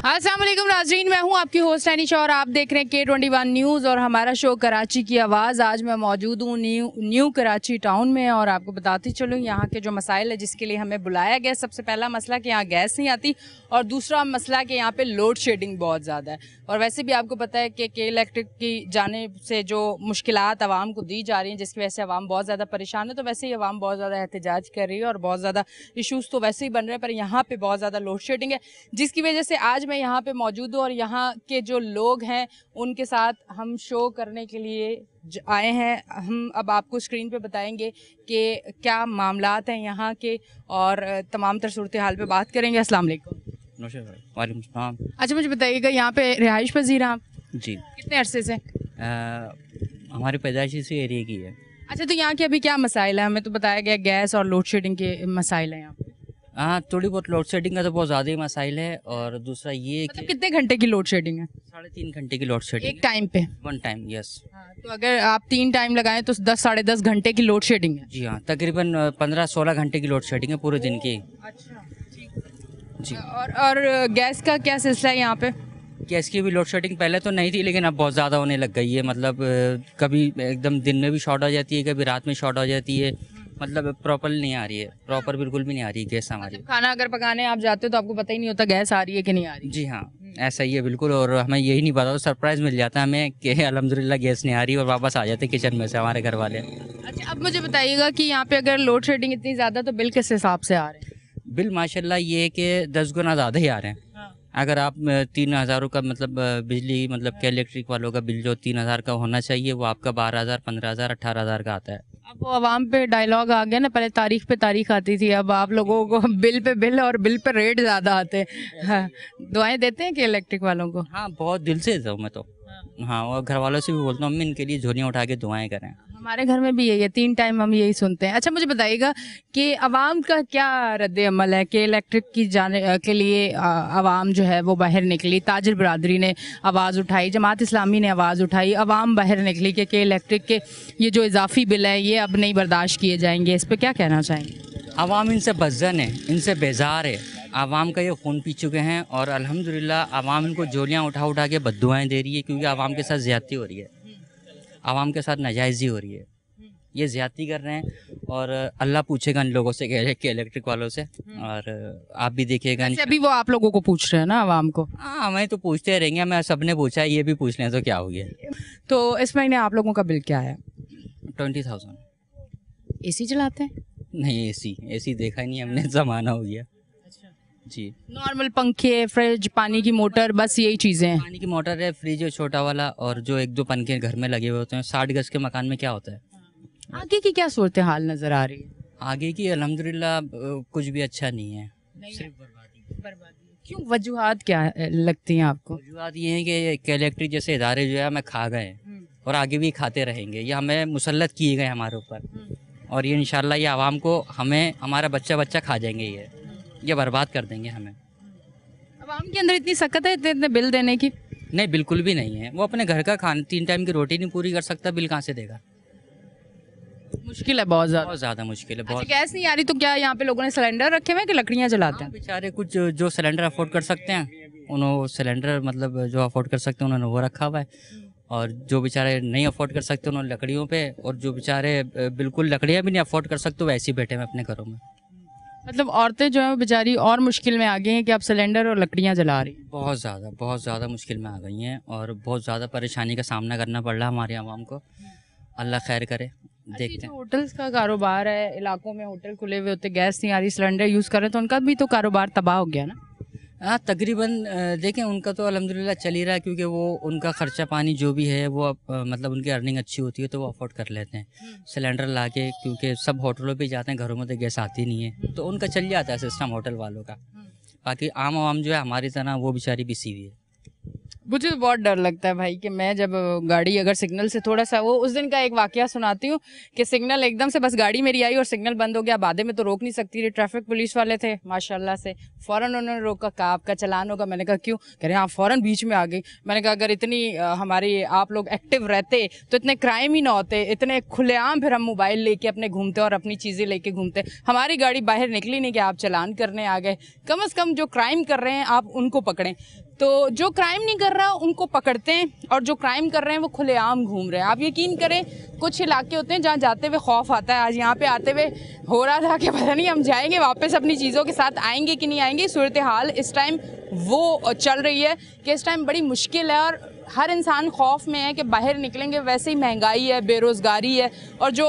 अस्सलाम वालेकुम नाज़रीन, मैं हूं आपकी होस्ट अनीशा और आप देख रहे हैं K21 न्यूज़ और हमारा शो कराची की आवाज़। आज मैं मौजूद हूं न्यू कराची टाउन में और आपको बताती चलूं यहाँ के जो मसाइल है जिसके लिए हमें बुलाया गया। सबसे पहला मसला कि यहाँ गैस नहीं आती और दूसरा मसला कि यहाँ पे लोड शेडिंग बहुत ज़्यादा है। और वैसे भी आपको पता है कि के इलेक्ट्रिक की जानिब से जो मुश्किलात आवाम को दी जा रही हैं जिसकी वजह से आवाम बहुत ज़्यादा परेशान है, तो वैसे ही आवाम बहुत ज़्यादा एहतजाज कर रही है और बहुत ज़्यादा इशूज़ तो वैसे ही बन रहे हैं, पर यहाँ पर बहुत ज़्यादा लोड शेडिंग है जिसकी वजह से आज मैं यहाँ पे मौजूद हूँ और यहाँ के जो लोग हैं उनके साथ हम शो करने के लिए आए हैं। हम अब आपको स्क्रीन पे बताएंगे कि क्या मामलात हैं यहाँ के और तमाम तर सूरत हाल पे बात करेंगे। अस्सलाम वालेकुम। वालेकुम सलाम। अच्छा, मुझे बताइएगा यहाँ पे रिहाइश पजीर हैं आप? जी। कितने अरसे से? हमारी पैदाइश इसी एरिया की है। अच्छा, तो यहाँ के अभी क्या मसाइल है? हमें तो बताया गया गैस और लोड शेडिंग के मसाइल हैं यहाँ पे। हाँ, थोड़ी बहुत लोड शेडिंग का तो बहुत ज़्यादा ही मसाइल है। और दूसरा ये मतलब कितने घंटे की लोड शेडिंग है? 3.5 घंटे की लोड शेडिंग एक टाइम पे? One time, yes. तो अगर आप 3 टाइम लगाएं तो 10 साढ़े 10 घंटे की लोड शेडिंग है? जी हाँ, तकरीबन 15-16 घंटे की लोड शेडिंग है पूरे दिन की। अच्छा जी। और गैस का क्या सिलसिला है यहाँ पे? गैस की भी लोड शेडिंग पहले तो नहीं थी, लेकिन अब बहुत ज़्यादा होने लग गई है। मतलब कभी एकदम दिन में भी शॉर्ट हो जाती है, कभी रात में शॉर्ट हो जाती है। मतलब प्रॉपर नहीं आ रही है, प्रॉपर बिल्कुल भी नहीं आ रही है गैस हमारी। खाना अगर पकाने आप जाते हो तो आपको पता ही नहीं होता गैस आ रही है कि नहीं आ रही? जी हाँ, ऐसा ही है बिल्कुल। और हमें यही नहीं पता, तो सरप्राइज़ मिल जाता है हमें कि अल्हम्दुलिल्लाह गैस नहीं आ रही, और वापस आ जाते किचन में से हमारे घर वाले। अच्छा, अब मुझे बताइएगा कि यहाँ पे अगर लोड शेडिंग इतनी ज़्यादा तो बिल किस हिसाब से आ रहे हैं? बिल माशाल्लाह ये है कि 10 गुना ज़्यादा ही आ रहे हैं। अगर आप 3,000 का मतलब बिजली मतलब के इलेक्ट्रिक वालों का बिल जो 3,000 का होना चाहिए वो आपका 12,000, 15,000, 18,000 का आता है। अब वो आवाम पे डायलॉग आ गया ना, पहले तारीख पे तारीख आती थी, अब आप लोगों को बिल पे बिल और बिल पे रेट ज़्यादा आते हैं। हाँ, दुआएं देते हैं कि इलेक्ट्रिक वालों को? हाँ, बहुत दिल से देता हूँ मैं तो। हाँ, और घर वालों से भी बोलता हूँ अम्मी इनके लिए झोलियाँ उठा के दुआएं करें। हमारे घर में भी यही है, 3 टाइम हम यही सुनते हैं। अच्छा, मुझे बताइएगा कि आवाम का क्या रद्द अमल है कि इलेक्ट्रिक की जाने के लिए आवाम जो है वो बाहर निकली, ताजिर बरादरी ने आवाज़ उठाई, जमात इस्लामी ने आवाज़ उठाई, आवाम बाहर निकली कि इलेक्ट्रिक के ये जो इजाफी बिल है ये अब नहीं बर्दाश्त किए जाएंगे। इस पर क्या कहना चाहेंगे? आवाम इनसे बज़्ज़न है, इनसे बेजार है। आवाम का ये खून पी चुके हैं और अल्हम्दुलिल्लाह आवाम इनको जोलियाँ उठा उठा के बद्दुआएं दे रही है, क्योंकि आवाम के साथ ज़्यादती हो रही है, आवाम के साथ नाजायज़ी हो रही है। ये ज़्यादती कर रहे हैं और अल्लाह पूछेगा इन लोगों से कि इलेक्ट्रिक वालों से। और आप भी देखिएगा। अभी वो आप लोगों को पूछ रहे हैं ना आवाम को? हाँ, हमें तो पूछते रहेंगे, हमें सबने पूछा है, ये भी पूछ लें तो क्या हो गया। तो इस महीने आप लोगों का बिल क्या है? 20,000। AC चलाते हैं? नहीं, एसी देखा ही नहीं हमने, ज़माना हो गया। जी। नॉर्मल पंखे, फ्रिज, पानी की मोटर, बस यही चीज़ें हैं? पानी की मोटर है, फ्रिज है छोटा वाला, और जो 1-2 पंखे घर में लगे हुए होते हैं। 60 गज के मकान में क्या होता है। आगे की क्या सूरत हाल नज़र आ रही है? आगे की अल्हम्दुलिल्लाह कुछ भी अच्छा नहीं है, सिर्फ बर्बादी। क्यों, वजूहात क्या लगती हैं आपको? वजूहात ये है कि इलेक्ट्रिक जैसे इदारे जो है हमें खा गए और आगे भी खाते रहेंगे। ये हमें मुसल्लत किए गए हमारे ऊपर, और ये इंशाल्लाह ये आवाम को हमें हमारा बच्चा खा जाएंगे, ये बर्बाद कर देंगे हमें। आवाम के अंदर इतनी सख्त है इतने बिल देने की? नहीं, बिल्कुल भी नहीं है। वो अपने घर का खाना 3 टाइम की रोटी नहीं पूरी कर सकता, बिल कहाँ से देगा? मुश्किल है, बहुत ज़्यादा मुश्किल है। अच्छा, गैस नहीं आ रही तो क्या यहाँ पे लोगों ने सिलेंडर रखे हुए हैं कि लकड़ियाँ जलाते हैं? बेचारे कुछ जो सिलेंडर अफोर्ड कर सकते हैं उन्होंने सिलेंडर मतलब जो अफोर्ड कर सकते हैं उन्होंने वो रखा हुआ है, और जो बेचारे नहीं अफोर्ड कर सकते उन्होंने लकड़ियों पे, और जो बेचारे बिल्कुल लकड़ियाँ भी नहीं अफोर्ड कर सकते वो ऐसे ही बैठे हैं अपने घरों में। मतलब औरतें जो हैं बेचारी और मुश्किल में आ गई हैं कि अब सिलेंडर और लकड़ियाँ जला रही हैं। बहुत ज़्यादा मुश्किल में आ गई हैं और बहुत ज़्यादा परेशानी का सामना करना पड़ रहा है हमारे आवाम को। अल्लाह खैर करे, देखते हैं। होटल्स का कारोबार है, इलाकों में होटल खुले हुए होते, गैस नहीं आ रही, सिलेंडर यूज़ कर रहे हैं, तो उनका भी तो कारोबार तबाह हो गया ना? हाँ, तकरीबन देखें उनका तो अल्हम्दुलिल्लाह चल ही रहा है, क्योंकि वो उनका ख़र्चा पानी जो भी है वो मतलब उनकी अर्निंग अच्छी होती है तो वो अफोर्ड कर लेते हैं सिलेंडर ला के, क्योंकि सब होटलों पे जाते हैं, घरों में तो गैस आती नहीं है, तो उनका चल जाता है सिस्टम होटल वालों का। बाकी आम आवाम जो है हमारी तरह वो बेचारी बिसी हुई है। मुझे तो बहुत डर लगता है भाई कि मैं जब गाड़ी अगर सिग्नल से थोड़ा सा, वो उस दिन का एक वाकया सुनाती हूँ कि सिग्नल एकदम से बस गाड़ी मेरी आई और सिग्नल बंद हो गया। बादे में तो रोक नहीं सकती थी, ट्रैफिक पुलिस वाले थे माशाल्लाह से, फ़ौरन उन्होंने रोका, कहा आपका चालान होगा। मैंने कहा क्यों? कह रहे हाँ, फ़ौरन बीच में आ गई। मैंने कहा अगर इतनी हमारी आप लोग एक्टिव रहते तो इतने क्राइम ही ना होते, इतने खुलेआम फिर हम मोबाइल लेके अपने घूमते और अपनी चीज़ें लेके घूमते। हमारी गाड़ी बाहर निकली नहीं कि आप चालान करने आ गए। कम से कम जो क्राइम कर रहे हैं आप उनको पकड़ें। तो जो क्राइम नहीं कर रहा उनको पकड़ते हैं और जो क्राइम कर रहे हैं वो खुलेआम घूम रहे हैं। आप यकीन करें कुछ इलाके होते हैं जहाँ जाते हुए खौफ आता है। आज यहाँ पे आते हुए हो रहा था कि पता नहीं हम जाएंगे वापस अपनी चीज़ों के साथ आएंगे कि नहीं आएंगे। सूरत हाल इस टाइम वो चल रही है कि इस टाइम बड़ी मुश्किल है और हर इंसान खौफ में है कि बाहर निकलेंगे। वैसे ही महंगाई है, बेरोज़गारी है और जो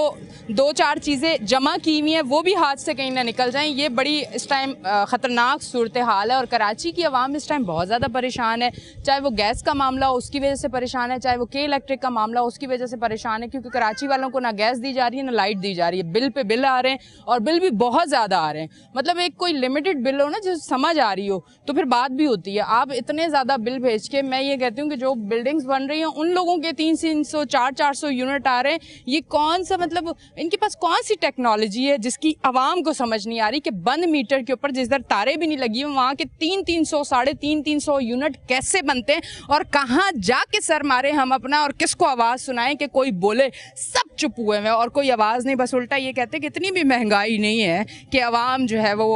2-4 चीज़ें जमा की हुई हैं वो भी हाथ से कहीं ना निकल जाएं। ये बड़ी इस टाइम ख़तरनाक सूरत हाल है और कराची की आवाम इस टाइम बहुत ज़्यादा परेशान है। चाहे वो गैस का मामला हो उसकी वजह से परेशान है, चाहे वो के इलेक्ट्रिक का मामला हो उसकी वजह से परेशान है, क्योंकि कराची वालों को ना गैस दी जा रही है ना लाइट दी जा रही है। बिल पे बिल आ रहे हैं और बिल भी बहुत ज़्यादा आ रहे हैं। मतलब एक कोई लिमिटेड बिल हो ना जो समझ आ रही हो तो फिर बात भी होती है। आप इतने ज़्यादा बिल भेज के, मैं ये कहती हूँ कि जो बिल्डिंग्स बन रही हैं उन लोगों के 300 400 यूनिट आ रहे हैं। ये कौन सा, मतलब इनके पास कौन सी टेक्नोलॉजी है जिसकी आवाम को समझ नहीं आ रही कि बंद मीटर के ऊपर जिस दर तारे भी नहीं लगी हुई वहाँ के 300 350 यूनिट कैसे बनते हैं और कहाँ जाके सर मारे हम अपना और किसको आवाज़ सुनाएं कि कोई बोले। सब चुप हुए हैं और कोई आवाज़ नहीं, बस उल्टा ये कहते हैं कि इतनी भी महंगाई नहीं है कि आवाम जो है वो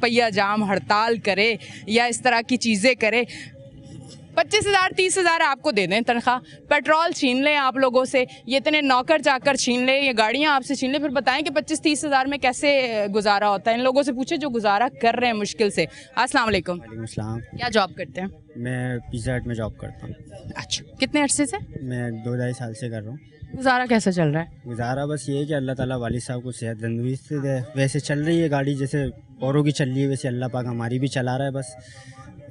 पहिया जाम हड़ताल करे या इस तरह की चीज़ें करे। 25,000 30,000 आपको दे दें तनख्वाह, पेट्रोल छीन लें आप लोगों से, ये इतने नौकर चाकर छीन लें, ये गाड़ियाँ आपसे छीन लें, फिर बताएं कि 25-30,000 में कैसे गुजारा होता है। इन लोगों से पूछे जो गुजारा कर रहे हैं मुश्किल से। अस्सलाम वालेकुम। वालेकुम सलाम। क्या जॉब करते हैं? मैं पिज़्ज़ा हट में जॉब करता हूँ। अच्छा, कितने अरसे से? मैं 2-2.5 साल से कर रहा हूँ। गुजारा कैसा चल रहा है? गुजारा बस ये है कि अल्लाह ताला वालिद साहब को सेहत तंदुरुस्ती दे। वैसे चल रही है गाड़ी, जैसे औरों की चल रही है वैसे अल्लाह पाक हमारी भी चला रहा है। बस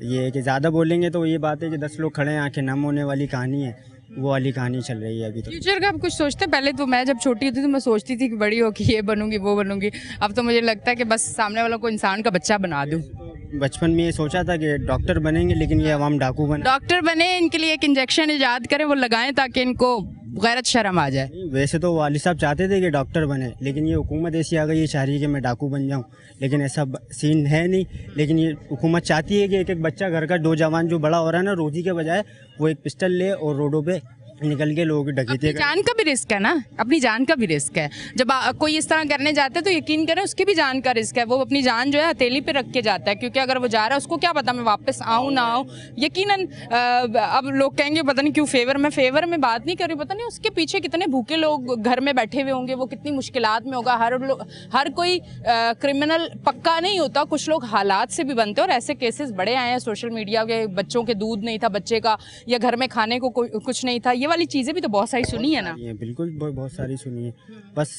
ये है कि ज़्यादा बोलेंगे तो ये बात है कि 10 लोग खड़े हैं, आंखें नम होने वाली कहानी है, वो वाली कहानी चल रही है अभी तो। फ्यूचर का आप कुछ सोचते हैं? पहले तो मैं जब छोटी होती थी तो मैं सोचती थी कि बड़ी हो कि ये बनूंगी वो बनूंगी। अब तो मुझे लगता है कि बस सामने वालों को इंसान का बच्चा बना दूं। बचपन में ये सोचा था कि डॉक्टर बनेंगे, लेकिन ये अवाम डाकू बने। डॉक्टर बने, इनके लिए एक इंजेक्शन ईजाद करें, वो लगाएं ताकि इनको गैरत शर्म आ जाए। वैसे तो वालिद साहब चाहते थे कि डॉक्टर बने, लेकिन ये हुकूमत ऐसी आ गई, ये चाह रही है कि मैं डाकू बन जाऊं, लेकिन ऐसा सीन है नहीं। लेकिन ये हुकूमत चाहती है कि एक एक बच्चा घर का नौजवान जो बड़ा हो रहा है ना, रोजी के बजाय वो एक पिस्टल ले और रोडों पे निकल के लोगों की डकैती। जान का भी रिस्क है ना, अपनी जान का भी रिस्क है। जब कोई इस तरह करने जाता है तो यकीन करें उसकी भी जान का रिस्क है। वो अपनी जान जो है हथेली पे रख के जाता है, क्योंकि अगर वो जा रहा है उसको क्या पता मैं वापस आऊँ ना आऊँ। यकीनन अब लोग कहेंगे पता नहीं क्यों फेवर में बात नहीं कर रही, पता नहीं उसके पीछे कितने भूखे लोग घर में बैठे हुए होंगे, वो कितनी मुश्किलात में होगा। हर कोई क्रिमिनल पक्का नहीं होता, कुछ लोग हालात से भी बनते हैं और ऐसे केसेस बड़े आए हैं सोशल मीडिया के। बच्चों के दूध नहीं था बच्चे का, या घर में खाने को कुछ नहीं था, ये वाली चीज़ें भी तो बहुत सारी सुनी है ना। बिल्कुल बहुत सारी सुनी है, बस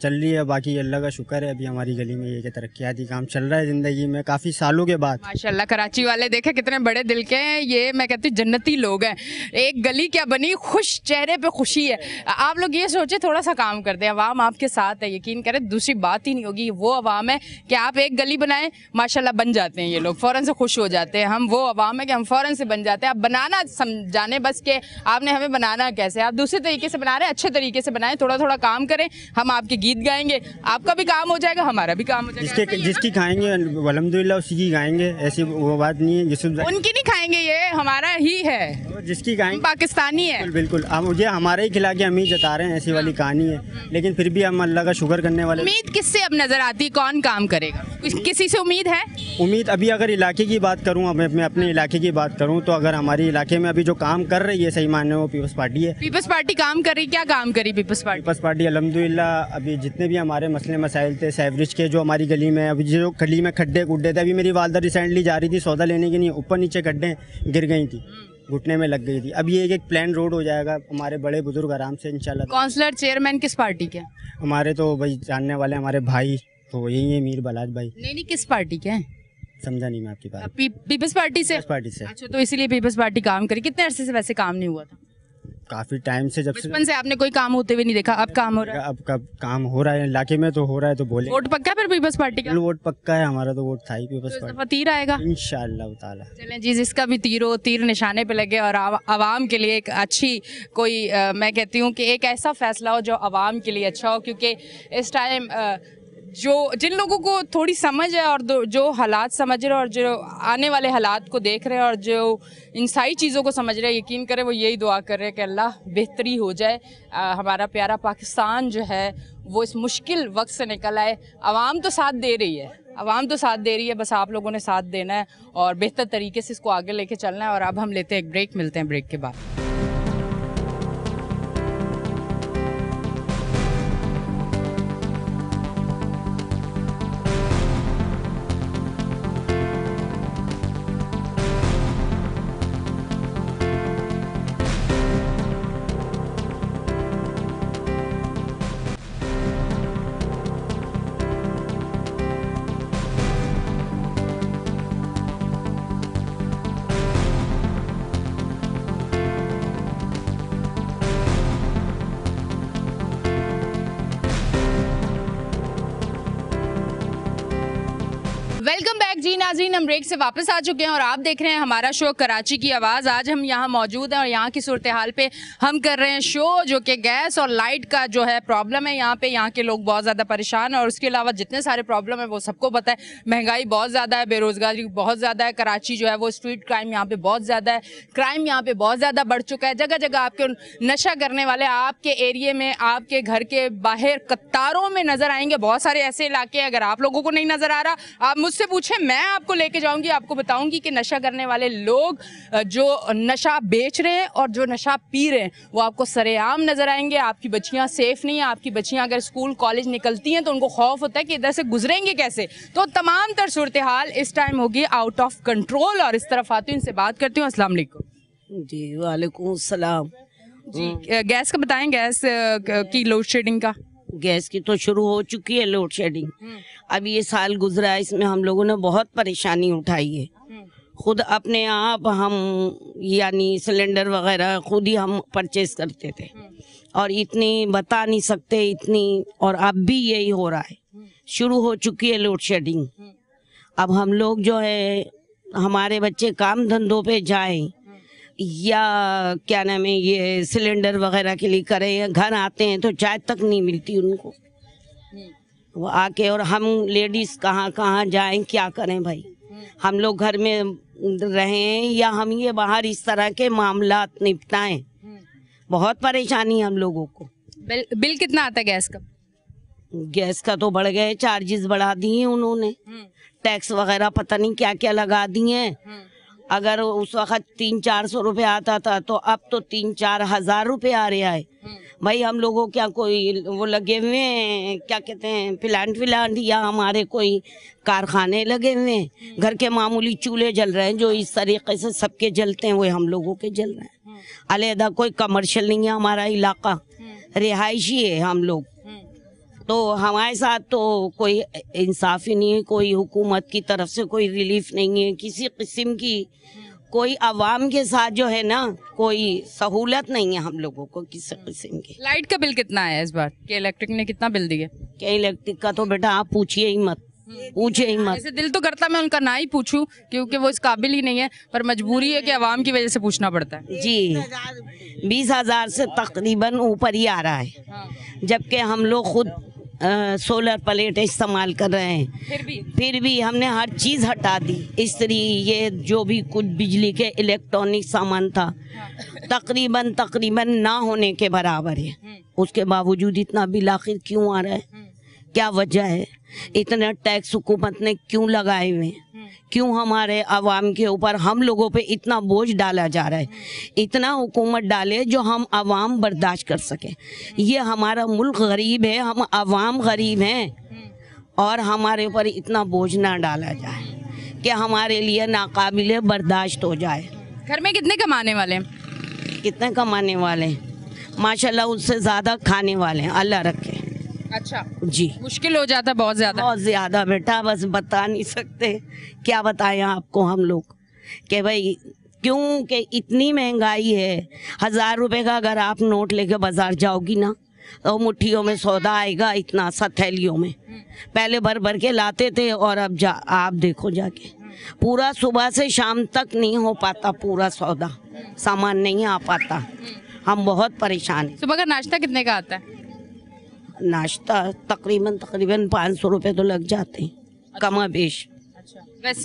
चल रही है। बाकी अल्लाह का शुक्र है अभी हमारी गली में ये कि तरक्याती काम चल रहा है ज़िंदगी में काफ़ी सालों के बाद। माशाल्लाह, कराची वाले देखे कितने बड़े दिल के हैं। ये मैं कहती हूँ जन्नती लोग हैं। एक गली क्या बनी, खुश चेहरे पे खुशी है। आप लोग ये सोचे थोड़ा सा काम कर दें, अवाम आपके साथ है, यकीन करें दूसरी बात ही नहीं होगी। वो अवाम है कि आप एक गली बनाएं, माशाल्लाह बन जाते हैं ये लोग, फ़ौरन से खुश हो जाते हैं। हम वो अवाम है कि हम फ़ौरन से बन जाते हैं। आप बनाना समझाने बस के आपने हमें बनाना कैसे, आप दूसरे तरीके से बना रहे हैं, अच्छे तरीके से बनाएं, थोड़ा थोड़ा काम करें। हम आपके गीत गाएंगे, आपका भी काम हो जाएगा, हमारा भी काम हो जाएगा। जिसकी खाएंगे अल्हम्दुलिल्लाह उसी की गाएंगे, ऐसी वो बात नहीं है। उनकी नहीं खाएंगे, ये हमारा ही है, जिसकी खाएंगे पाकिस्तानी है। बिल्कुल आप मुझे हमारे ही खिला के हम ही जता रहे हैं, ऐसी वाली कहानी है। लेकिन फिर भी हम अल्लाह का शुक्र करने वाले। उम्मीद किससे अब नजर आती है, कौन काम करेगा? किसी से उम्मीद है? उम्मीद अभी अगर इलाके की बात करूं, मैं अपने इलाके की बात करूं तो अगर हमारे इलाके में अभी जो काम कर रही है सही मानने वो पीपल्स पार्टी है। पीपल्स पार्टी काम कर रही, क्या काम करी पीपल्स पार्टी? अल्हम्दुलिल्लाह अभी जितने भी हमारे मसले मसाइल थे सैवरेज के, जो हमारी गली में अभी जो गली में खड्डे गुड्डे थे, अभी मेरी वालदा रिसेंटली जा रही थी सौदा लेने के लिए, ऊपर नीचे खड्डे गिर गई थी, घुटने में लग गई थी। अब ये एक प्लान रोड हो जाएगा, हमारे बड़े बुजुर्ग आराम से इंशाल्लाह। काउंसलर चेयरमैन किस पार्टी के? हमारे तो भाई जानने वाले हमारे भाई तो यही है, मीर बलाज भाई। नहीं, किस पार्टी के हैं? समझा नहीं मैं आपकी बात। पीपल्स पार्टी से? पार्टी से। अच्छा, तो इसीलिए पीपल्स पार्टी काम करी। कितने अरसे से वैसे काम नहीं हुआ था? काफी टाइम से, जब बचपन से आपने कोई काम होते हुए नहीं देखा, अब काम हो रहा है? अब कब काम हो रहा है इलाके में, तो हो रहा है तो बोले। वोट पक्का है फिर पीपल्स पार्टी का? वोट पक्का है हमारा, तो वोट था ही पीपल्स पार्टी। तीर आएगा इंशाअल्लाह ताला। चलें जी, जिसका भी तीर हो, तीर निशाने पे लगे और आवाम के लिए एक अच्छी कोई मैं कहती हूँ कि एक ऐसा फैसला हो जो आवाम के लिए अच्छा हो। क्योंकि इस टाइम जिन लोगों को थोड़ी समझ है और जो हालात समझ रहे हैं और जो आने वाले हालात को देख रहे हैं और जो इन सारी चीज़ों को समझ रहे हैं, यकीन करें वो यही दुआ कर रहे हैं कि अल्लाह बेहतरी हो जाए, हमारा प्यारा पाकिस्तान जो है वो इस मुश्किल वक्त से निकल आए। आवाम तो साथ दे रही है, आवाम तो साथ दे रही है, बस आप लोगों ने साथ देना है और बेहतर तरीके से इसको आगे लेके चलना है। और अब हम लेते हैं एक ब्रेक, मिलते हैं ब्रेक के बाद। वेलकम बैक जी नाज़रीन, हम ब्रेक से वापस आ चुके हैं और आप देख रहे हैं हमारा शो कराची की आवाज़। आज हम यहाँ मौजूद हैं और यहाँ की सूरत हाल पे हम कर रहे हैं शो, जो कि गैस और लाइट का जो है प्रॉब्लम है यहाँ पे। यहाँ के लोग बहुत ज़्यादा परेशान हैं और उसके अलावा जितने सारे प्रॉब्लम है वो सबको पता है। महंगाई बहुत ज़्यादा है, बेरोज़गारी बहुत ज़्यादा है, कराची जो है वो स्ट्रीट क्राइम यहाँ पे बहुत ज़्यादा है, क्राइम यहाँ पे बहुत ज़्यादा बढ़ चुका है। जगह जगह आपके नशा करने वाले आपके एरिए में, आपके घर के बाहर कतारों में नज़र आएंगे। बहुत सारे ऐसे इलाके, अगर आप लोगों को नहीं नज़र आ रहा आप मुझसे पूछे, मैं आपको लेके जाऊंगी, आपको बताऊंगी कि नशा करने वाले लोग जो नशा बेच रहे हैं और जो नशा पी रहे हैं वो आपको सरेआम नजर आएंगे। आपकी बच्चियां सेफ नहीं है, आपकी बच्चियां अगर स्कूल कॉलेज निकलती हैं तो उनको खौफ होता है कि इधर से गुजरेंगे कैसे। तो तमाम तर सूरत हाल इस टाइम होगी आउट ऑफ कंट्रोल। और इस तरफ आती हूँ, इनसे बात करती हूँ। अस्सलाम वालेकुम जी। वालेकुम सलाम जी। गैस का बताएं, गैस की लोड शेडिंग का। गैस की तो शुरू हो चुकी है लोड शेडिंग। अब ये साल गुजरा है, इसमें हम लोगों ने बहुत परेशानी उठाई है। खुद अपने आप हम यानी सिलेंडर वगैरह खुद ही हम परचेज करते थे और इतनी बता नहीं सकते इतनी, और अब भी यही हो रहा है। शुरू हो चुकी है लोड शेडिंग। अब हम लोग जो है, हमारे बच्चे काम धंधों पे जाएं या क्या नाम है ये सिलेंडर वगैरह के लिए करें, या घर आते हैं तो चाय तक नहीं मिलती उनको। वो आके, और हम लेडीज कहाँ कहाँ जाएं, क्या करें भाई। हम लोग घर में रहें या हम ये बाहर इस तरह के मामलात निपटाएं। बहुत परेशानी हम लोगों को। बिल कितना आता है गैस का? गैस का तो बढ़ गए, चार्जेस बढ़ा दिए उन्होंने, टैक्स वगैरह पता नहीं क्या क्या लगा दिए। अगर उस वक्त 300-400 रुपये आता था तो अब तो 3-4 हजार रुपये आ रहा है। भाई हम लोगों क्या कोई वो लगे हुए हैं, क्या कहते हैं, प्लांट या हमारे कोई कारखाने लगे हुए हैं। घर के मामूली चूल्हे जल रहे हैं जो इस तरीके से सबके जलते हैं, वो हम लोगों के जल रहे हैं। अलहदा कोई कमर्शियल नहीं है हमारा इलाका, रिहायशी है हम लोग। तो हमारे साथ तो कोई इंसाफ ही नहीं है, कोई हुकूमत की तरफ से कोई रिलीफ नहीं है, किसी किस्म की कोई आवाम के साथ जो है ना कोई सहूलत नहीं है हम लोगों को किसी किस्म की। लाइट का बिल कितना आया इस बार? के इलेक्ट्रिक ने कितना बिल दिया? क्या इलेक्ट्रिक का तो बेटा आप पूछिए ही मत, पूछे ही मत। ऐसे दिल तो करता मैं उनका ना ही पूछूं क्योंकि वो इस काबिल ही नहीं है, पर मजबूरी है कि आवाम की वजह से पूछना पड़ता है। जी 20,000 से तकरीबन ऊपर ही आ रहा है, जबकि हम लोग खुद सोलर प्लेट इस्तेमाल कर रहे हैं। फिर भी हमने हर चीज़ हटा दी। इस्त्री ये जो भी कुछ बिजली के इलेक्ट्रॉनिक सामान था तकरीबन ना होने के बराबर है। उसके बावजूद इतना बिल आखिर क्यों आ रहा है? क्या वजह है? इतना टैक्स हुकूमत ने क्यों लगाए हुए? क्यों हमारे अवाम के ऊपर हम लोगों पे इतना बोझ डाला जा रहा है? इतना हुकूमत डाले जो हम अवाम बर्दाश्त कर सके। ये हमारा मुल्क गरीब है, हम अवाम गरीब हैं, और हमारे ऊपर इतना बोझ ना डाला जाए कि हमारे लिए नाकाबिले बर्दाश्त हो जाए। घर में कितने कमाने वाले हैं? कितने कमाने वाले हैं? माशाल्लाह उससे ज़्यादा खाने वाले हैं, अल्लाह रखे। अच्छा जी, मुश्किल हो जाता है बहुत ज़्यादा बेटा, बस बता नहीं सकते। क्या बताएं आपको हम लोग कि भाई क्योंकि इतनी महंगाई है। 1000 रुपए का अगर आप नोट लेके बाजार जाओगी ना तो मुट्ठियों में सौदा आएगा, इतना सा थैलियों में। पहले भर भर के लाते थे और अब आप देखो जाके पूरा सुबह से शाम तक नहीं हो पाता, पूरा सौदा सामान नहीं आ पाता। हम बहुत परेशान हैं। सुबह का नाश्ता कितने का आता है? नाश्ता तकरीबन 500 रुपए तो लग जाते हैं, कमा बेश। अच्छा,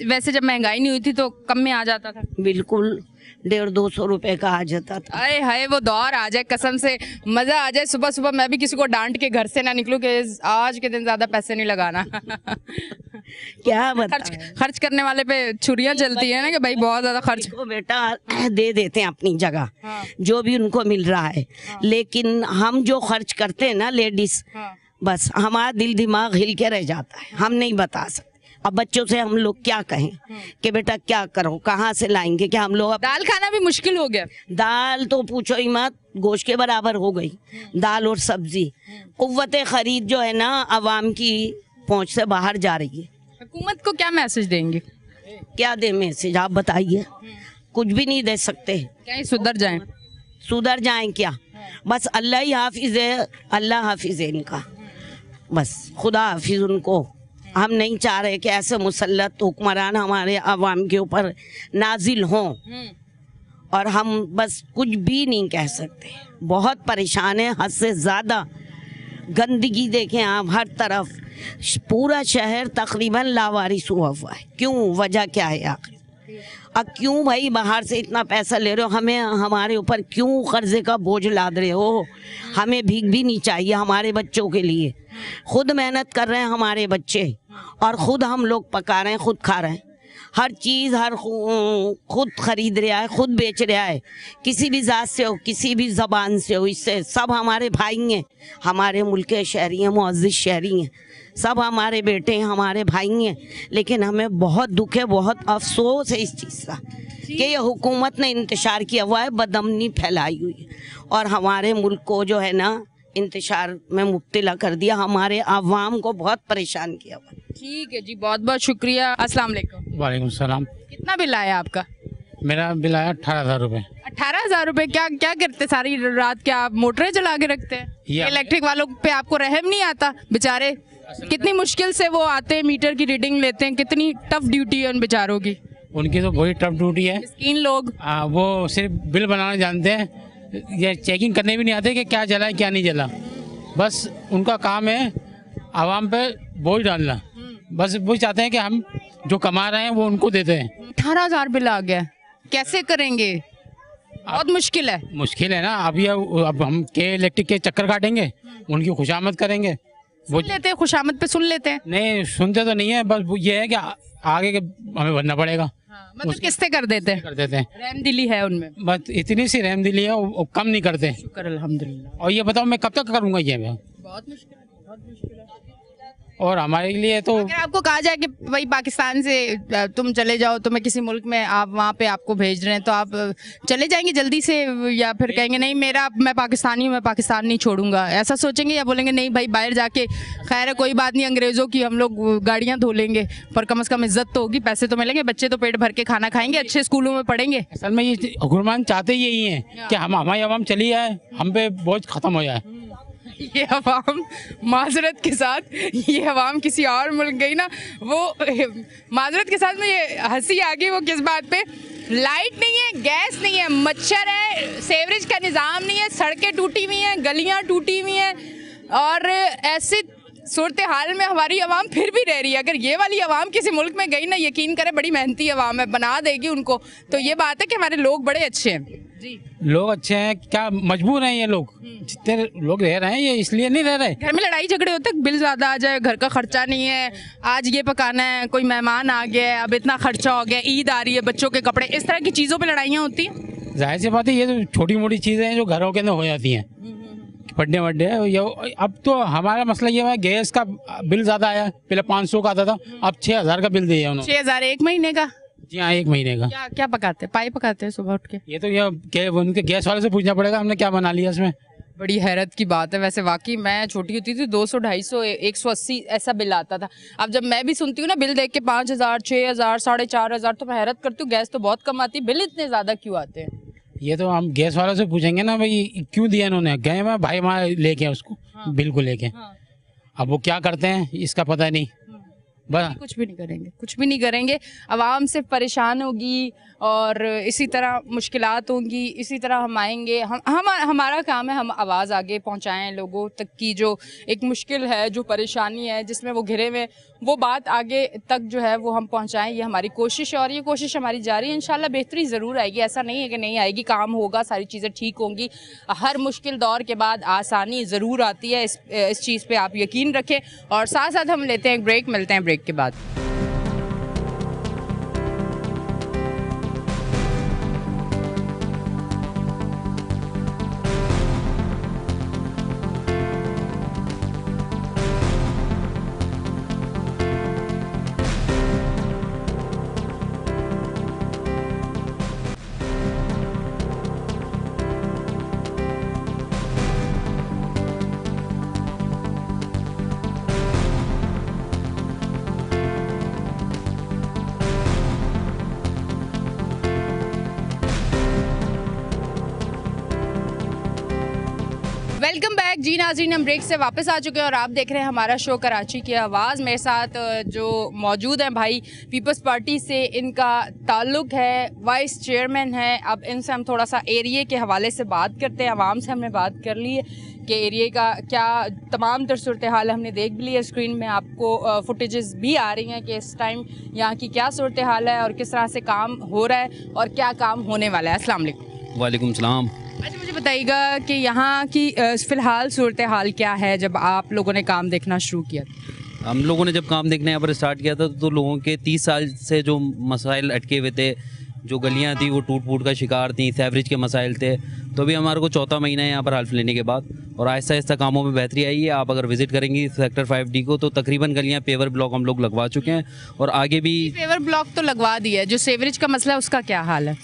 वैसे जब महंगाई नहीं हुई थी तो कम में आ जाता था। बिल्कुल 150-200 रुपए का आ जाता था। अरे हाय वो दौर आ जाए, कसम से मजा आ जाए। सुबह सुबह मैं भी किसी को डांट के घर से ना निकलूं कि आज के दिन ज्यादा पैसे नहीं लगाना। क्या खर्च करने वाले पे छुरियां चलती है ना कि भाई बहुत ज्यादा खर्च को बेटा दे देते हैं अपनी जगह, हाँ। जो भी उनको मिल रहा है, लेकिन हम जो खर्च करते हैं ना लेडीज, हाँ। बस हमारा दिल दिमाग हिल के रह जाता है, हम नहीं बता सकते। अब बच्चों से हम लोग क्या कहें कि बेटा क्या करो, कहाँ से लाएंगे, क्या हम लोग दाल खाना भी मुश्किल हो गया। दाल तो पूछो ही मत, गोश्त के बराबर हो गई दाल और सब्जी। कुव्वत खरीद जो है ना अवाम की पहुंच से बाहर जा रही है। हुकूमत को क्या मैसेज देंगे? क्या दे मैसेज, आप बताइए। कुछ भी नहीं दे सकते। क्या ही सुधर जाएं? सुधर जाएं क्या? बस अल्लाह ही हाफिज है, अल्लाह हाफिज है इनका, बस खुदा हाफिज उनको। हम नहीं चाह रहे कि ऐसे मुसल्लत हुक्मरान हमारे अवाम के ऊपर नाजिल हों, और हम बस कुछ भी नहीं कह सकते। बहुत परेशान है, हद से ज़्यादा गंदगी देखें आप हर तरफ, पूरा शहर तकरीबन लावारिस हुआ है। क्यों, वजह क्या है आखिर? अब क्यों भाई बाहर से इतना पैसा ले रहे हो, हमें हमारे ऊपर क्यों कर्जे का बोझ लाद रहे हो? हमें भीख भी नहीं चाहिए हमारे बच्चों के लिए। खुद मेहनत कर रहे हैं हमारे बच्चे, और खुद हम लोग पका रहे हैं, खुद खा रहे हैं, हर चीज़ खुद खरीद रहा है, खुद बेच रहा है। किसी भी जात से हो, किसी भी ज़बान से हो, इससे सब हमारे भाई हैं, हमारे मुल्क के शहरी हैं, मुअज़्ज़िज़ शहरी हैं, सब हमारे बेटे हैं, हमारे भाई हैं। लेकिन हमें बहुत दुख है, बहुत अफसोस है इस चीज़ का कि ये हुकूमत ने इंतशार किया हुआ है, बदअमनी फैलाई हुई है, और हमारे मुल्क को जो है ना इंतशार में मुब्तला कर दिया, हमारे आवाम को बहुत परेशान किया हुआ। ठीक है जी, बहुत बहुत शुक्रिया। अस्सलाम वालेकुम। वालेकुम सलाम। कितना बिल आया आपका? मेरा बिल आया 18,000 रुपये। 18,000 रुपए? क्या क्या करते सारी रात? क्या आप मोटरें चला के रखते हैं? इलेक्ट्रिक वालों पे आपको रहम नहीं आता? बेचारे कितनी मुश्किल से वो आते हैं, मीटर की रीडिंग लेते हैं, कितनी टफ ड्यूटी है उन बेचारों की। उनकी तो वही टफ ड्यूटी है। मिस्कीन लोग। वो सिर्फ बिल बनाना जानते हैं, ये चेकिंग करने भी नहीं आते कि क्या जला है क्या नहीं जला। बस उनका काम है आवाम पे बोझ डालना, बस वही चाहते हैं कि हम जो कमा रहे हैं वो उनको देते हैं। 18,000 बिल आ गया, कैसे करेंगे? बहुत मुश्किल है। मुश्किल है ना। अब हम के इलेक्ट्रिक के चक्कर काटेंगे, उनकी खुशामद करेंगे। सुन लेते हैं, खुशामद पे सुन लेते हैं। नहीं सुनते तो नहीं है, बस वो ये है कि आगे के हमें भरना पड़ेगा। हाँ, मतलब किस्ते कर देते हैं। कर देते हैं। रहमदिली है उनमें, बस इतनी सी रहमदिली है, वो कम नहीं करते। शुक्र अल्हम्दुलिल्लाह। और ये बताओ मैं कब तक करूँगा ये मैं? बहुत मुश्किल है, बहुत मुश्किल है। और हमारे लिए तो अगर आपको कहा जाए कि भाई पाकिस्तान से तुम चले जाओ, तुम्हें किसी मुल्क में आप वहाँ पे आपको भेज रहे हैं, तो आप चले जाएंगे जल्दी से, या फिर कहेंगे नहीं मैं पाकिस्तानी हूँ, मैं पाकिस्तान नहीं छोड़ूंगा, ऐसा सोचेंगे? या बोलेंगे नहीं भाई बाहर जाके खैर है कोई बात नहीं, अंग्रेज़ों की हम लोग गाड़ियाँ धो लेंगे, पर कम से कम इज्जत तो होगी, पैसे तो मिलेंगे, बच्चे तो पेट भर के खाना खाएंगे, अच्छे स्कूलों में पढ़ेंगे। असल में ये हुक्मरान चाहते यही हैं कि हमारी आवाम चली जाए, हम पे बोझ खत्म हो जाए। ये अवाम, माजरत के साथ, ये अवाम किसी और मुल्क गई ना, वो माजरत के साथ में ये हंसी आ गई। वो किस बात पे? लाइट नहीं है, गैस नहीं है, मच्छर है, सेवरेज का निज़ाम नहीं है, सड़कें टूटी हुई हैं, गलियां टूटी हुई हैं, और ऐसे सूरत हाल में हमारी आवाम फिर भी रह रही है। अगर ये वाली आवाम किसी मुल्क में गई ना, यकीन करें बड़ी मेहनती आवाम है, बना देगी उनको। तो ये बात है कि हमारे लोग बड़े अच्छे हैं जी। लोग अच्छे हैं क्या? मजबूर हैं ये लोग, जितने लोग रह रहे हैं ये इसलिए नहीं रह रहे। घर में लड़ाई झगड़े होते हैं, बिल ज़्यादा आ जाए, घर का खर्चा नहीं है, आज ये पकाना है, कोई मेहमान आ गया है, अब इतना खर्चा हो गया, ईद आ रही है, बच्चों के कपड़े, इस तरह की चीज़ों पे लड़ाइयाँ होती हैं। जाहिर सी बात है, ये तो छोटी मोटी चीज़ें हैं जो घरों के अंदर हो जाती हैं, बर्थडे वड्डे। अब तो हमारा मसला ये है, गैस का बिल ज़्यादा आया, पहले 500 का आता था, अब 6,000 का बिल दिया उन्होंने। 6,000 एक महीने का? जी हाँ, एक महीने का। क्या क्या पकाते हैं? पाई पकाते हैं सुबह उठ के? ये तो उनके गैस वाले से पूछना पड़ेगा हमने क्या बना लिया इसमें। बड़ी हैरत की बात है। वैसे वाकई मैं छोटी होती थी 200, 250, 180 ऐसा बिल आता था। अब जब मैं भी सुनती हूँ ना बिल देख के 5,000, 6,000, 4,500, तो मैं हैरत करती हूँ, गैस तो बहुत कम आती है, बिल इतने ज़्यादा क्यों आते हैं? ये तो हम गैस वालों से पूछेंगे ना भाई क्यों दिया इन्होंने। गए मैं भाई वहाँ लेके उसको, बिल को लेके। अब वो क्या करते हैं इसका पता नहीं। बस कुछ भी नहीं करेंगे, कुछ भी नहीं करेंगे। आवाम सिर्फ परेशान होगी और इसी तरह मुश्किलात होंगी, इसी तरह हम आएंगे। हमारा काम है हम आवाज़ आगे पहुंचाएं लोगों तक की जो एक मुश्किल है, जो परेशानी है जिसमें वो घिरे हुए, वो बात आगे तक जो है वो हम पहुंचाएं। ये हमारी कोशिश है और ये कोशिश हमारी जारी है। इंशाल्लाह बेहतरी ज़रूर आएगी, ऐसा नहीं है कि नहीं आएगी। काम होगा, सारी चीज़ें ठीक होंगी। हर मुश्किल दौर के बाद आसानी ज़रूर आती है, इस चीज़ पे आप यकीन रखें। और साथ साथ हम लेते हैं एक ब्रेक, मिलते हैं ब्रेक के बाद। वेलकम बैक जी नाज़रीन, हम ब्रेक से वापस आ चुके हैं और आप देख रहे हैं हमारा शो कराची की आवाज़। मेरे साथ जो मौजूद हैं भाई पीपल्स पार्टी से इनका ताल्लुक़ है, वाइस चेयरमैन है। अब इनसे हम थोड़ा सा एरिया के हवाले से बात करते हैं। आवाम से हमने बात कर ली है कि एरिया का क्या तमाम तर सूरत हाल हमने देख भी लिया। स्क्रीन में आपको फुटेजेस भी आ रही हैं कि इस टाइम यहाँ की क्या सूरत हाल है और किस तरह से काम हो रहा है और क्या काम होने वाला है। अस्सलाम वालेकुम। वालेकुम सलाम। अच्छा, मुझे बताइएगा कि यहाँ की फ़िलहाल सूरत हाल क्या है जब आप लोगों ने काम देखना शुरू किया? हम लोगों ने जब काम देखना यहाँ पर स्टार्ट किया था तो लोगों के 30 साल से जो मसाइल अटके हुए थे, जो गलियाँ थी वो टूट फूट का शिकार थी, सीवरेज के मसाइल थे। तो अभी हमारे को चौथा महीना है यहाँ पर हल्फ लेने के बाद और आहिस्ता आहिस्ता कामों में बेहतरी आई है। आप अगर विजिट करेंगी सेक्टर 5D को तो तकरीबन गलियाँ पेवर ब्लॉक हम लोग लगवा चुके हैं और आगे भी पेवर ब्लॉक तो लगवा दिया है। जो सीवरेज का मसला है उसका क्या हाल है?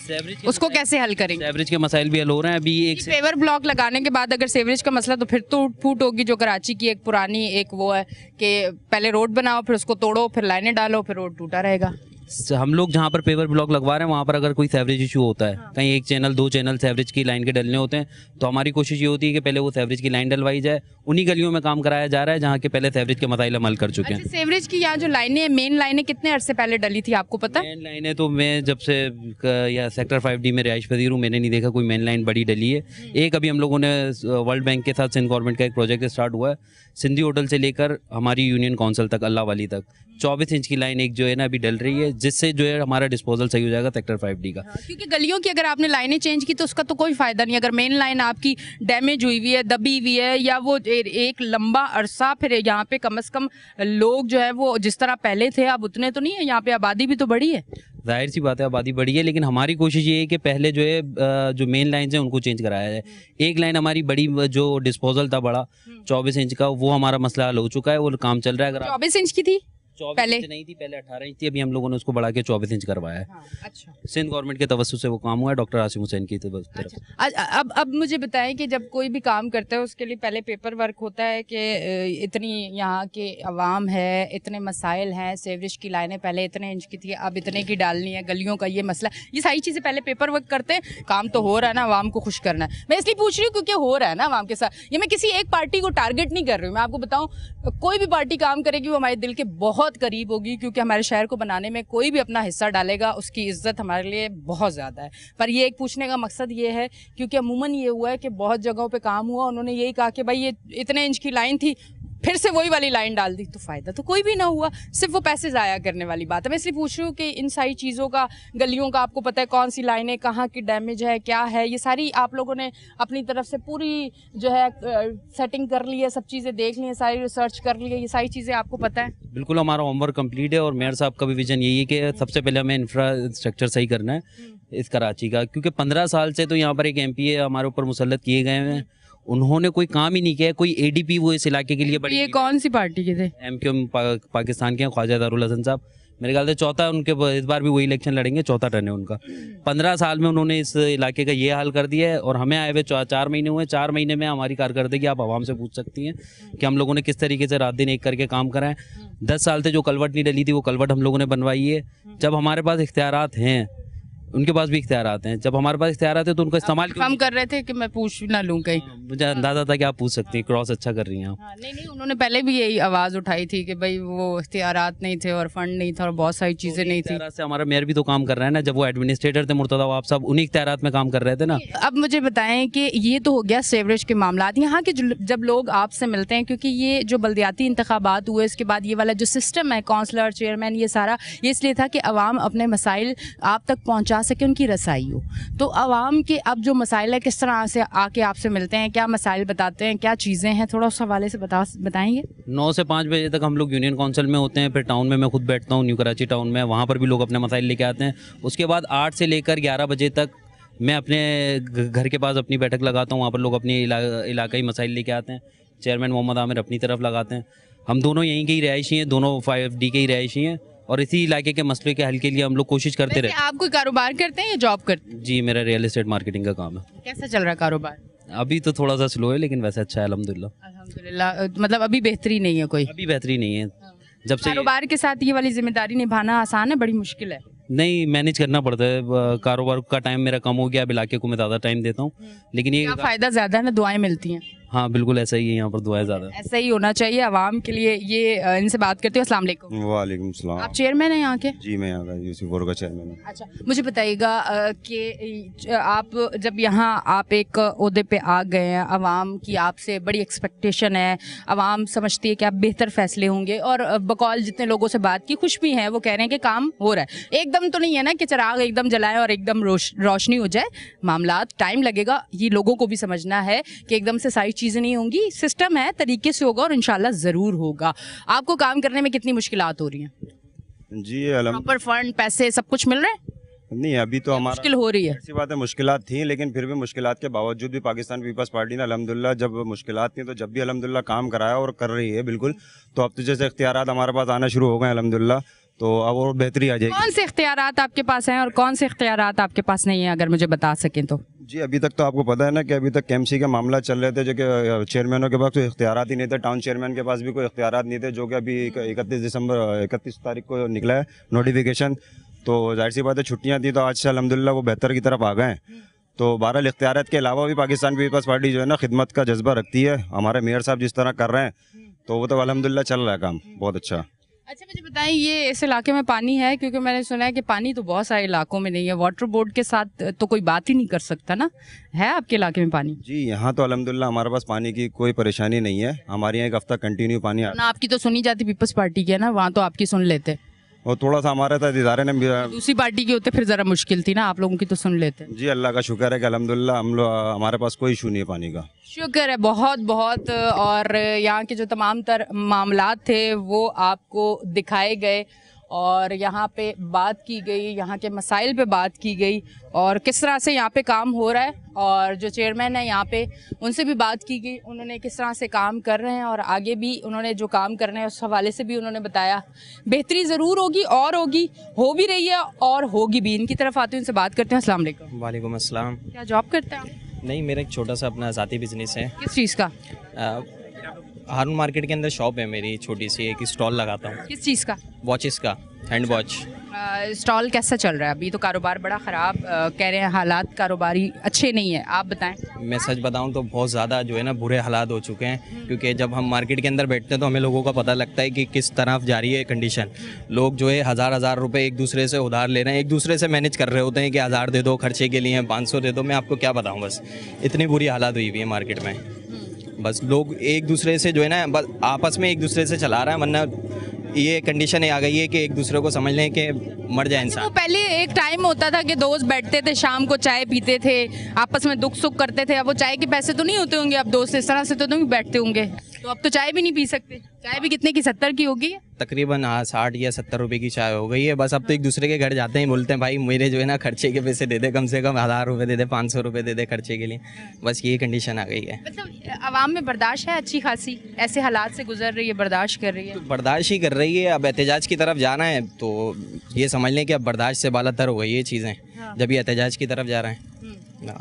उसको कैसे हल करेंगे? सीवरेज के मसाइल भी हल हो रहे हैं। अभी एक पेवर ब्लॉक लगाने के बाद अगर सीवरेज का मसला, तो फिर टूट फूट होगी। जो कराची की एक पुरानी एक वो है कि पहले रोड बनाओ, फिर उसको तोड़ो, फिर लाइनें डालो, फिर रोड टूटा रहेगा। हम लोग जहाँ पर पेवर ब्लॉक लगवा रहे हैं वहाँ पर अगर कोई सीवरेज इशू होता है, कहीं एक चैनल 2 चैनल सीवरेज की लाइन के डलने होते हैं, तो हमारी कोशिश ये होती है कि पहले वो सीवरेज की लाइन डलवाई जाए। उन्हीं गलियों में काम कराया जा रहा है जहाँ के पहले सीवरेज के मसाइल हल कर चुके हैं। सीवरेज की यहाँ जो लाइनें, मेन लाइनें कितने अरसे पहले डली थी आपको पता? मेन लाइनें तो मैं जब से या सेक्टर 5D में रिहाइश पजीर हूँ, मैंने नहीं देखा कोई मेन लाइन बड़ी डली है। एक अभी हम लोगों ने वर्ल्ड बैंक के साथ सिंध गवर्नमेंट का एक प्रोजेक्ट स्टार्ट हुआ है, सिंधी होटल से लेकर हमारी यूनियन काउंसिल तक, अल्लाह वाली तक 24 इंच की लाइन एक जो है ना अभी डल रही है, जिससे जो है हमारा डिस्पोजल सही हो जाएगा सेक्टर 5D का। क्योंकि गलियों की अगर आपने लाइनें चेंज की तो उसका तो कोई फायदा नहीं। अगर मेन लाइन आपकी डैमेज हुई हुई है, दबी हुई है, या वो एक लंबा अरसा, फिर यहाँ पे कम से कम लोग जो है वो जिस तरह पहले थे अब उतने तो नहीं है। यहाँ पे आबादी भी तो बढ़ी है। जाहिर सी बात है आबादी बढ़ी है, लेकिन हमारी कोशिश ये है कि पहले जो है जो मेन लाइन है उनको चेंज कराया जाए। एक लाइन हमारी बड़ी जो डिस्पोजल था बड़ा 24 इंच का, वो हमारा मसला हल हो चुका है, वो काम चल रहा है। अगर 24 इंच की थी 24 पहले इंच नहीं थी, पहले 18 इंच थी। अभी हम लोगों ने उसको बढ़ा के 24 इंच करवाया है। अच्छा, सिंध गवर्नमेंट के तवज्जुह से वो काम हुआ है, डॉक्टर आसिम हुसैन की तरफ। अच्छा, अब मुझे बताएं कि जब कोई भी काम करता है उसके लिए पहले पेपर वर्क होता है कि इतनी यहाँ के अवाम है, इतने मसाइल हैं, सीवरेज की लाइनें पहले इतने इंच की थी, अब इतने की डालनी है, गलियों का ये मसला, ये सारी चीज़ें पहले पेपर वर्क करते हैं। काम तो हो रहा है ना, अवाम को खुश करना है। मैं इसलिए पूछ रही हूँ क्योंकि हो रहा है ना अवाम के साथ। ये मैं किसी एक पार्टी को टारगेट नहीं कर रही हूँ। मैं आपको बताऊँ, कोई भी पार्टी काम करेगी वो हमारे दिल के बहुत करीब होगी, क्योंकि हमारे शहर को बनाने में कोई भी अपना हिस्सा डालेगा उसकी इज्जत हमारे लिए बहुत ज़्यादा है। पर ये एक पूछने का मकसद ये है, क्योंकि अमूमन ये हुआ है कि बहुत जगहों पे काम हुआ, उन्होंने यही कहा कि भाई ये इतने इंच की लाइन थी, फिर से वही वाली लाइन डाल दी, तो फ़ायदा तो कोई भी ना हुआ, सिर्फ वो पैसे ज़ाया करने वाली बात है। मैं इसलिए पूछ रही हूँ कि इन सारी चीज़ों का, गलियों का आपको पता है कौन सी लाइनें कहाँ की डैमेज है, क्या है, ये सारी आप लोगों ने अपनी तरफ से पूरी जो है सेटिंग कर ली है, सब चीज़ें देख ली हैं, सारी रिसर्च कर ली है, ये सारी चीज़ें आपको पता है? बिल्कुल, हमारा होमवर्क कंप्लीट है और मेयर साहब का भी विजन यही है कि सबसे पहले हमें इंफ्रास्ट्रक्चर सही करना है इस कराची का, क्योंकि 15 साल से तो यहाँ पर एक MP हमारे ऊपर मुसल्लत किए गए हैं, उन्होंने कोई काम ही नहीं किया। कोई ADP वो इस इलाके के लिए बड़ी, ये कौन सी पार्टी के थे? MQM पाकिस्तान के हैं, ख्वाजा दारुल हसन साहब। मेरे ख्याल से चौथा उनके, इस बार भी वही इलेक्शन लड़ेंगे, चौथा टर्न है उनका। 15 साल में उन्होंने इस इलाके का ये हाल कर दिया है और हमें आए हुए 4 महीने हुए। 4 महीने में हमारी कारकर्दगी आप आवाम से पूछ सकती हैं कि हम लोगों ने किस तरीके से रात दिन एक करके काम करा है। 10 साल से जो कलवट नहीं डली थी वो कलवट हम लोगों ने बनवाई है। जब हमारे पास इख्तियारात हैं उनके पास भी इख्तियार आते हैं। जब हमारे पास इख्तियार आते हैं तो उनका इस्तेमाल हम कर रहे थे कि मैं पूछ ना लूं कहीं। मुझे अंदाजा था कि आप पूछ सकती हैं, क्रॉस अच्छा कर रही हैं आप। हाँ, नहीं उन्होंने पहले भी यही आवाज़ उठाई थी कि भाई वो इख्तियारात नहीं थे और फंड नहीं था और बहुत सारी चीज़ें नहीं थी। इख्तियारात से हमारा मेयर भी तो काम कर रहा है ना, जब वो एडमिनिस्ट्रेटर थे मुर्तज़ा आप सब उन्हीं इख्तियारात में काम कर रहे थे ना। अब मुझे बताएं कि ये तो हो गया सेवरेज के मामलात। यहाँ के जब लोग आपसे मिलते हैं, क्योंकि ये जो बल्दियाती इंतखाबात हुए इसके बाद ये वाला जो सिस्टम है काउंसलर चेयरमैन ये सारा ये इसलिए था कि अवाम अपने मसाइल आप तक पहुँचा सके, उनकी रसाई हो। तो अवाम के अब जो मसाइल है किस तरह से आके आपसे मिलते हैं, क्या मसाइल बताते हैं, क्या चीज़ें हैं, थोड़ा उस हवाले से बताएंगे। 9 से 5 बजे तक हम लोग यूनियन काउंसिल में होते हैं, फिर टाउन में मैं खुद बैठता हूँ न्यू कराची टाउन में, वहाँ पर भी लोग अपने मसाइल लेके आते हैं। उसके बाद 8 से लेकर 11 बजे तक मैं अपने घर के पास अपनी बैठक लगाता हूँ, वहाँ पर लोग अपनी इलाकाई मसाइल लेके आते हैं। चेयरमैन मोहम्मद आमिर अपनी तरफ लगाते हैं। हम दोनों यहीं के ही रहायशी हैं, दोनों 5D के ही रहायशी हैं और इसी इलाके के मसले के हल के लिए हम लोग कोशिश करते रहते हैं। आप कोई कारोबार करते हैं या जॉब करते हैं? जी, मेरा रियल एस्टेट मार्केटिंग का काम है। कैसा चल रहा है कारोबार? अभी तो थोड़ा सा स्लो है लेकिन वैसे अच्छा है अल्हम्दुलिल्लाह। अल्हम्दुलिल्लाह, मतलब अभी बेहतरी नहीं है कोई? अभी बेहतरी नहीं है। जब से कारोबार के साथ ये वाली जिम्मेदारी निभाना आसान है, बड़ी मुश्किल है? नहीं, मैनेज करना पड़ता है। कारोबार का टाइम मेरा कम हो गया, अब इलाके को मैं ज़्यादा टाइम देता हूँ, लेकिन ये फ़ायदा ज़्यादा है ना, दुआएं मिलती हैं। हाँ बिल्कुल ऐसा ही है, यहाँ पर दुआएं ज़्यादा ऐसा ही होना चाहिए आवाम के लिए। ये इनसे बात करते हो। अस्सलाम वालेकुम। वालेकुम सलाम। आप चेयरमैन हैं यहाँ के? जी, मैं यहाँ का यूसुफ बोर का चेयरमैन हूँ। अच्छा, मुझे बताइएगा कि आप जब यहाँ आप एक ओहदे पे आ गए हैं, आवाम की आपसे बड़ी एक्सपेक्टेशन है, आवाम समझती है कि आप बेहतर फैसले होंगे और बकौल जितने लोगों से बात की खुश भी हैं, वो कह रहे हैं कि काम हो रहा है। एकदम तो नहीं है ना कि चिराग एकदम जलाएं और एकदम रोशनी हो जाए, मामलात टाइम लगेगा। ये लोगों को भी समझना है कि एकदम से सारी चीज़ें नहीं होंगी, सिस्टम है, तरीके से होगा और इंशाल्लाह ज़रूर होगा। आपको काम करने में कितनी मुश्किलात हो रही हैं? जी, प्रॉपर फंड पैसे सब कुछ मिल रहे हैं? नहीं, अभी तो हमारा मुश्किल हो रही है। ऐसी बात है, मुश्किलात थी, लेकिन फिर भी मुश्किलात के बावजूद भी पाकिस्तान पीपल्स पार्टी ने अल्हम्दुलिल्लाह, जब मुश्किलात थी तो जब भी अल्हम्दुलिल्लाह काम कराया और कर रही है बिल्कुल। तो अब तो जैसे इख्तियारात हमारे पास आना शुरू हो गए अल्हम्दुलिल्लाह, तो अब और बेहतरी आ जाएगी। कौन से इख्तियारात आपके पास हैं और कौन से इख्तियारात आपके पास नहीं है, अगर मुझे बता सकें तो? जी, अभी तक तो आपको पता है ना कि अभी तक KMC के मामला चल रहे थे, जो कि चेयरमैनों के पास कोई इख्तियारात ही नहीं थे, टाउन चेयरमैन के पास भी कोई इख्तियारात नहीं थे, जो कि अभी 31 तारीख को निकला है नोटिफिकेशन। तो जाहिर सी बात है, छुट्टियां थी तो आज से अल्हम्दुलिल्लाह वो बेहतर की तरफ आ गए हैं। तो 12 इख्तियारात के अलावा भी पाकिस्तान पीपल्स पार्टी जो है ना खिदमत का जज्बा रखती है। हमारे मेयर साहब जिस तरह कर रहे हैं तो वो तो अल्हम्दुलिल्लाह चल रहा है काम बहुत अच्छा। अच्छा, मुझे बताएं, ये इस इलाके में पानी है? क्योंकि मैंने सुना है कि पानी तो बहुत सारे इलाकों में नहीं है, वाटर बोर्ड के साथ तो कोई बात ही नहीं कर सकता ना। है आपके इलाके में पानी? जी, यहाँ तो अल्हम्दुलिल्लाह हमारे पास पानी की कोई परेशानी नहीं है। हमारे यहाँ एक हफ्ता कंटिन्यू पानी आता है। ना आपकी तो सुनी जाती पीपल्स पार्टी की है ना, वहाँ तो आपकी सुन लेते। और थोड़ा सा हमारे साथ इदारे ने दूसरी पार्टी की होते फिर ज़रा मुश्किल थी ना, आप लोगों की तो सुन लेते। जी, अल्लाह का शुक्र है कि अल्हम्दुलिल्लाह हम लोग हमारे पास कोई इशू नहीं है पानी का। शुक्र है बहुत बहुत। और यहाँ के जो तमाम तर मामलात थे वो आपको दिखाए गए और यहाँ पे बात की गई, यहाँ के मसाइल पे बात की गई और किस तरह से यहाँ पे काम हो रहा है। और जो चेयरमैन है यहाँ पे उनसे भी बात की गई, उन्होंने किस तरह से काम कर रहे हैं और आगे भी उन्होंने जो काम करना है उस हवाले से भी उन्होंने बताया। बेहतरी ज़रूर होगी और होगी, हो भी रही है और होगी भी। इनकी तरफ आते हैं, उनसे बात करते हैं। अस्सलाम वालेकुम। वालेकुम अस्सलाम। क्या जॉब करते हैं आप? नहीं, मेरा एक छोटा सा अपना ज़ाती बिजनेस है। किस चीज़ का? हारून मार्केट के अंदर शॉप है मेरी छोटी सी, एक स्टॉल लगाता हूँ। किस चीज़ का? वॉचेस का, हैंड वॉच। स्टॉल कैसा चल रहा है? अभी तो कारोबार बड़ा ख़राब कह रहे हैं, हालात कारोबारी अच्छे नहीं है, आप बताएं। मैं सच बताऊं तो बहुत ज़्यादा जो है ना बुरे हालात हो चुके हैं, क्योंकि जब हम मार्केट के अंदर बैठते हैं तो हमें लोगों का पता लगता है कि किस तरफ जा रही है कंडीशन। लोग जो है हज़ार रुपए एक दूसरे से उधार ले रहे हैं, एक दूसरे से मैनेज कर रहे होते हैं कि 1000 दे दो खर्चे के लिए, 500 दे दो। मैं आपको क्या बताऊँ, बस इतनी बुरी हालात हुई हुई है मार्केट में। बस लोग एक दूसरे से जो है ना बस आपस में एक दूसरे से चला रहा है, वरना ये कंडीशन आ गई है कि एक दूसरे को समझ लें कि मर जाए इंसान। वो पहले एक टाइम होता था कि दोस्त बैठते थे, शाम को चाय पीते थे, आपस में दुख सुख करते थे। अब वो चाय के पैसे तो नहीं होते होंगे, अब दोस्त इस तरह से तो नहीं बैठते होंगे, तो अब तो चाय भी नहीं पी सकते। चाय भी कितने की, 70 की होगी? तकरीबन 60 या 70 रुपए की चाय हो गई है। बस अब तो एक दूसरे के घर जाते हैं, बोलते हैं भाई मेरे जो है ना खर्चे के पैसे दे दे, कम से कम 1000 रुपये दे दे, 500 रुपये दे दे खर्चे के लिए। बस ये कंडीशन आ गई है। मतलब आवाम में बर्दाश्त है अच्छी खासी, ऐसे हालात से गुजर रही है, बर्दाश्त कर रही है? तो बर्दाश्त ही कर रही है। अब एहतजाज की तरफ जाना है तो ये समझ लें कि अब बर्दाश्त से बालातर हो गई ये चीज़ें, जब ये एहतजाज की तरफ जा रहे हैं।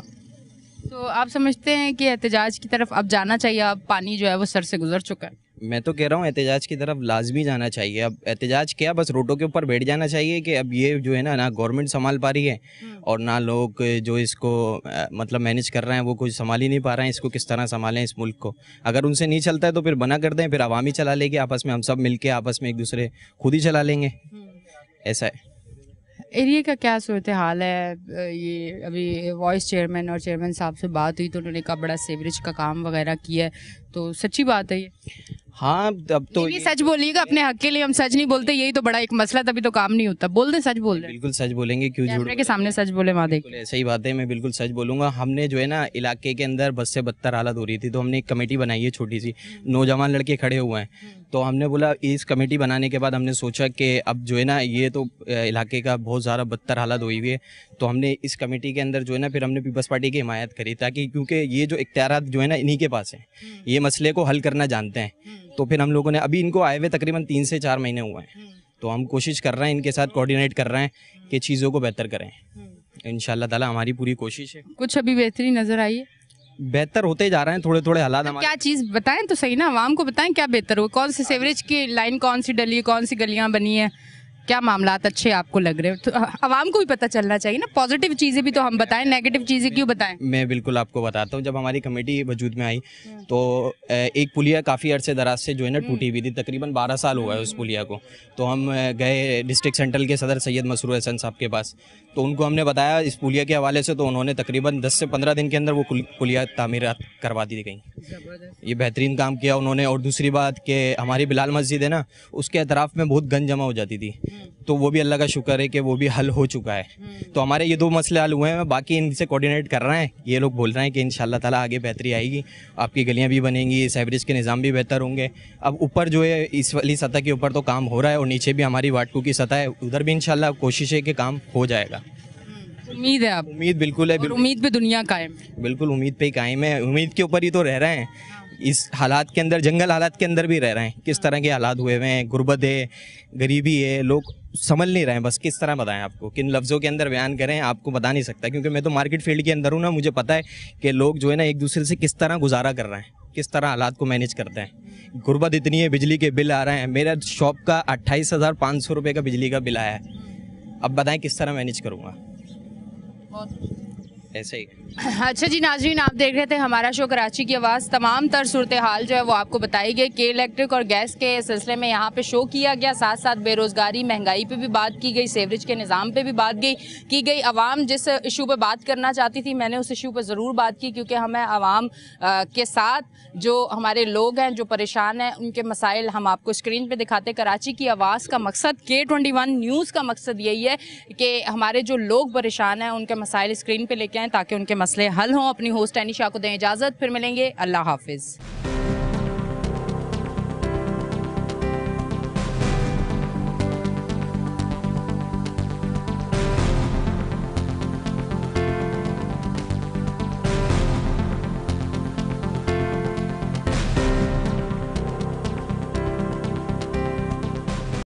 तो आप समझते हैं कि एहतजाज की तरफ अब जाना चाहिए? अब पानी जो है वो सर से गुजर चुका है? मैं तो कह रहा हूँ एहतजाज की तरफ लाजमी जाना चाहिए। अब एहतजाज क्या, बस रोडों के ऊपर बैठ जाना चाहिए कि अब ये जो है ना गवर्नमेंट संभाल पा रही है और ना लोग जो इसको मतलब मैनेज कर रहे हैं वो कुछ संभाल ही नहीं पा रहे हैं। इसको किस तरह संभालें इस मुल्क को। अगर उनसे नहीं चलता है तो फिर बना कर दें, फिर आवामी चला लेंगे आपस में, हम सब मिलके आपस में एक दूसरे खुद ही चला लेंगे। ऐसा है। एरिया का क्या सूरत हाल है? ये अभी वाइस चेयरमैन और चेयरमैन साहब से बात हुई तो उन्होंने कहा बड़ा सीवरेज का काम वगैरह किया है, तो सच्ची बात है ये? हाँ, अब तो ये सच बोलिएगा अपने हक के लिए, हम सच नहीं बोलते, यही तो बड़ा एक मसला, तभी तो काम नहीं होता। बोल दे, सच बोल दे। बिल्कुल सच बोलेंगे, क्यों झूठ कैमरे के सामने सच बोले वहाँ देख। बिल्कुल सही बात है, मैं बिल्कुल सच बोलूँगा। हमने जो है ना इलाके के अंदर बद से बदतर हालत हो रही थी, तो हमने एक कमेटी बनाई है छोटी सी, नौजवान लड़के खड़े हुए हैं। तो हमने बोला इस कमेटी बनाने के बाद हमने सोचा कि अब जो है ना ये तो इलाके का बहुत ज़्यादा बदतर हालत हुई हुई है, तो हमने इस कमेटी के अंदर जो है ना फिर हमने पीपल्स पार्टी की हिमायत करी, ताकि क्योंकि ये जो इख्तियारात जो है ना इन्हीं के पास हैं, ये मसले को हल करना जानते हैं। तो फिर हम लोगों ने अभी इनको आए हुए तकरीबन 3 से 4 महीने हुए हैं, तो हम कोशिश कर रहे हैं इनके साथ कोऑर्डिनेट कर रहे हैं कि चीज़ों को बेहतर करें। इंशाल्लाह ताला हमारी पूरी कोशिश है। कुछ अभी बेहतरी नजर आई है? बेहतर होते जा रहे हैं थोड़े थोड़े हालात हमारे। क्या चीज़ बताएं तो सही ना, आवाम को बताएं क्या बेहतर हो, कौन सी सीवरेज की लाइन कौन सी डली है, कौन सी गलियां बनी है, क्या मामलात अच्छे आपको लग रहे हो? तो आवाम को भी पता चलना चाहिए ना, पॉजिटिव चीज़ें भी तो हम बताएं, नेगेटिव चीज़ें क्यों बताएं? मैं बिल्कुल आपको बताता हूँ। जब हमारी कमेटी वजूद में आई तो एक पुलिया काफ़ी अरसे दराज से जो है ना टूटी हुई थी, तकरीबन 12 साल हुआ है उस पुलिया को। तो हम गए डिस्ट्रिक्ट सेंट्रल के सदर सैयद मसरूर हसन साहब के पास, तो उनको हमने बताया इस पुलिया के हवाले से, तो उन्होंने तकरीबन 10 से 15 दिन के अंदर वो पुलिया तामीरात करवा दी गई। ये बेहतरीन काम किया उन्होंने। और दूसरी बात कि हमारी बिलाल मस्जिद है ना, उसके अतराफ़ में बहुत गंज जमा हो जाती थी, तो वो भी अल्लाह का शुक्र है कि वो भी हल हो चुका है। तो हमारे ये 2 मसले हल हुए हैं, बाकी इनसे कोऑर्डिनेट कर रहे हैं। ये लोग बोल रहे हैं कि इंशाल्लाह ताला आगे बेहतरी आएगी, आपकी गलियां भी बनेंगी, सीवरेज के निज़ाम भी बेहतर होंगे। अब ऊपर जो है इस वाली सतह के ऊपर तो काम हो रहा है, और नीचे भी हमारी वार्ड 2 की सतह है, उधर भी इंशाल्लाह कोशिश है कि काम हो जाएगा। उम्मीद है आप? उम्मीद बिल्कुल है, और उम्मीद पे दुनिया कायम है। बिल्कुल उम्मीद पे ही कायम है। उम्मीद के ऊपर ही तो रह रहे हैं इस हालात के अंदर, जंगल हालात के अंदर भी रह रहे हैं। किस तरह के हालात हुए हुए हैं, गुर्बत है, गरीबी है, लोग समझ नहीं रहे हैं। बस किस तरह बताएं आपको, किन लफ्ज़ों के अंदर बयान करें, आपको बता नहीं सकता, क्योंकि मैं तो मार्केट फील्ड के अंदर हूँ ना, मुझे पता है कि लोग जो है ना एक दूसरे से किस तरह गुजारा कर रहे हैं, किस तरह हालात को मैनेज करते हैं। गुर्बत इतनी है, बिजली के बिल आ रहे हैं, मेरा शॉप का 28,500 रुपये का बिजली का बिल आया है। अब बताएं किस तरह मैनेज करूँगा, ऐसे ही। अच्छा जी नाजरीन, आप देख रहे थे हमारा शो कराची की आवाज़। तमाम तर सूरत हाल जो है वो आपको बताई गई। के इलेक्ट्रिक और गैस के सिलसिले में यहाँ पे शो किया गया, साथ साथ बेरोज़गारी महंगाई पे भी बात की गई, सीवरेज के निज़ाम पे भी बात की गई। आवाम जिस इशू पे बात करना चाहती थी, मैंने उस इशू पे ज़रूर बात की, क्योंकि हमें आवाम के साथ जो हमारे लोग हैं जो परेशान हैं उनके मसाइल हम आपको स्क्रीन पर दिखाते। कराची की आवाज़ का मकसद, K21 न्यूज़ का मकसद यही है कि हमारे जो लोग परेशान हैं उनके मसाइल स्क्रीन पर लेके आएँ ताकि उनके मसले हल हों। अपनी होस्ट एनिशा को दें इजाज़त, फिर मिलेंगे। अल्लाह हाफिज़।